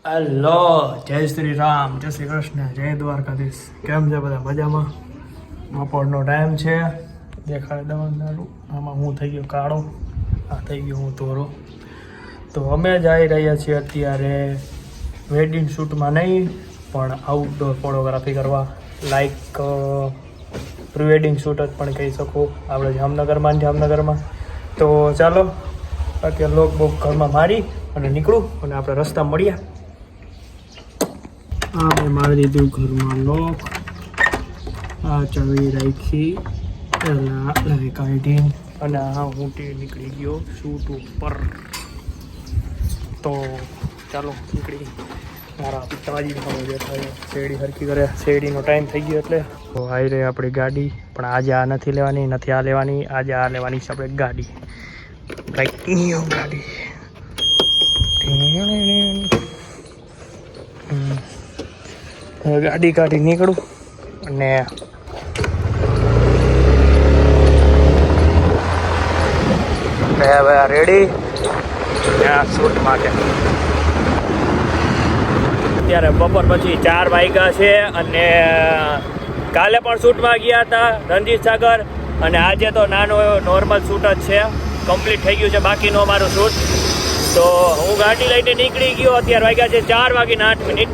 Hello, જય શ્રી રામ, જય શ્રી કૃષ્ણ, જય દ્વારકાધીશ. કેમ છે બધા? મજામાં? બપોરનો ટાઈમ છે. દેખાય દવાનું આમાં હું થઈ ગયો કાળો, આ થઈ ગયો હું ધોરો. તો અમે જઈ રહ્યા છીએ અત્યારે વેડિંગ શૂટમાં નહીં પણ આઉટડોર ફોટોગ્રાફી કરવા, લાઈક પ્રી વેડિંગ શૂટ જ પણ કહી શકો આપણે જામનગરમાં. તો ચાલો અત્યારે લોક બોક ઘરમાં મારી અને નીકળું અને આપણે રસ્તા મળ્યા. આ મેં મારી દીધું ઘરમાં લોક, આ ચાવી રાખી કાઢી અને આ હું નીકળી ગયો શૂટ ઉપર. તો ચાલો નીકળી. મારા પિતાજી હવે બેઠા શેરડી હરકી કરે, શેરડીનો ટાઈમ થઈ ગયો એટલે તો આવી રહી આપણી ગાડી. પણ આજે આ નથી લેવાની, નથી આ લેવાની, આજે આ લેવાની છે આપણે ગાડી, લાઈક ન્યુ ગાડી. ગાડી કાઢી નીકળું અને રેડી શૂટ માટે. અત્યારે બપોર પછી 4 વાગ્યા છે અને કાલે પણ શૂટમાં ગયા હતા રણજીત સાગર, અને આજે તો નાનો નોર્મલ શૂટ જ છે, કમ્પ્લીટ થઈ ગયું છે બાકીનો અમારું શૂટ. તો હું ગાડી લઈને નીકળી ગયો. અત્યારે વાગ્યા છે 4:08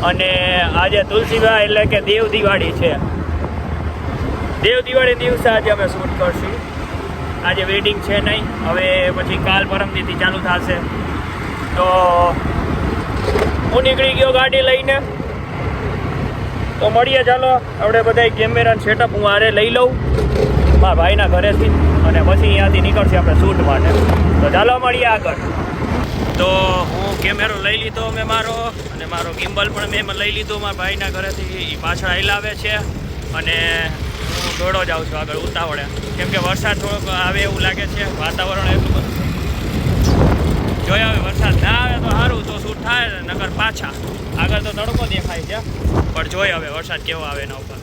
અને આજે તુલસીભાઈ એટલે કે દેવ દિવાળી છે. દેવ દિવાળી દિવસે આજે અમે શૂટ કરશું. આજે વેડિંગ છે નહીં, હવે પછી કાલ પરમદીથી ચાલુ થશે. તો હું નીકળી ગયો ગાડી લઈને. તો મળીએ, ચાલો આપણે બધા કેમેરા સેટઅપ હું આરે લઈ લઉં મારા ભાઈના ઘરેથી, અને પછી અહીંયાથી નીકળશે આપણે શૂટ માટે. તો ચાલો મળીએ આગળ. તો હું કેમેરો લઈ લીધો મેં મારો, અને મારો ગિમ્બલ પણ મેં લઈ લીધો મારા ભાઈના ઘરેથી. એ પાછળ હલાવે છે અને હું દોડો જાઉં છું આગળ ઉતાવળે, કેમ કે વરસાદ થોડોક આવે એવું લાગે છે, વાતાવરણ એટલું બધું. જોયા હવે વરસાદ ના આવે તો સારું, તો શૂટ થાય, નકર પાછા. આગળ તો તડકો દેખાય છે પણ જોઈએ હવે વરસાદ કેવો આવે એના ઉપર.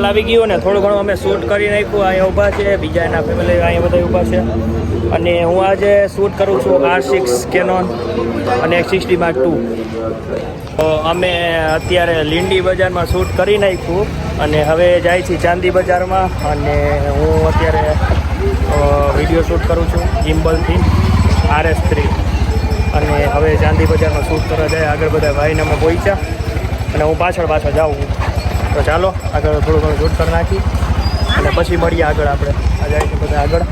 આવી ગયું ને થોડું ઘણું અમે શૂટ કરી નાખ્યું. અહીંયા ઊભા છે બીજા એના ફેમિલી, અહીંયા બધા ઊભા છે. અને હું આજે શૂટ કરું છું R6 કેનોન અને 60 Mark II. તો અમે અત્યારે લીંડી બજારમાં શૂટ કરી નાખ્યું અને હવે જાય છે ચાંદી બજારમાં. અને હું અત્યારે વિડીયો શૂટ કરું છું ગિમ્બલથી RS3, અને હવે ચાંદી બજારમાં શૂટ કરવા જાય. આગળ બધા ભાઈને અમે પહોંચ્યા અને હું પાછળ જાઉં. તો ચાલો આગળ થોડું ઘણું શૂટ કરી નાખી અને પછી મળીએ આગળ. આપણે આ જાય છે બધા આગળ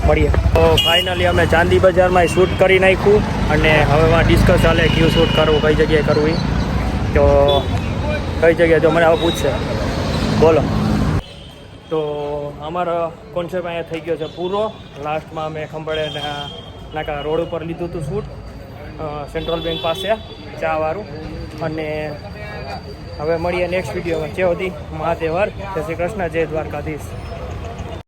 મળીએ. તો ફાઇનલી અમે ચાંદી બજારમાં શૂટ કરી નાખ્યું અને હવે એમાં ડિસ્કસ ચાલે કયું શૂટ કરવું, કઈ જગ્યાએ કરવું. તો કઈ જગ્યાએ તો મને હવે પૂછશે, બોલો. તો અમારો કોન્સેપ્ટ અહીંયા થઈ ગયો છે પૂરો. લાસ્ટમાં અમે ખંભાળે નાકા રોડ ઉપર લીધું હતું શૂટ, સેન્ટ્રલ બેંક પાસે ચાવાળું. અને હવે મળીએ નેક્સ્ટ વિડીયોમાં. જે સુધી મહાદેવ હર, જય શ્રી કૃષ્ણ, જય દ્વારકાધીશ.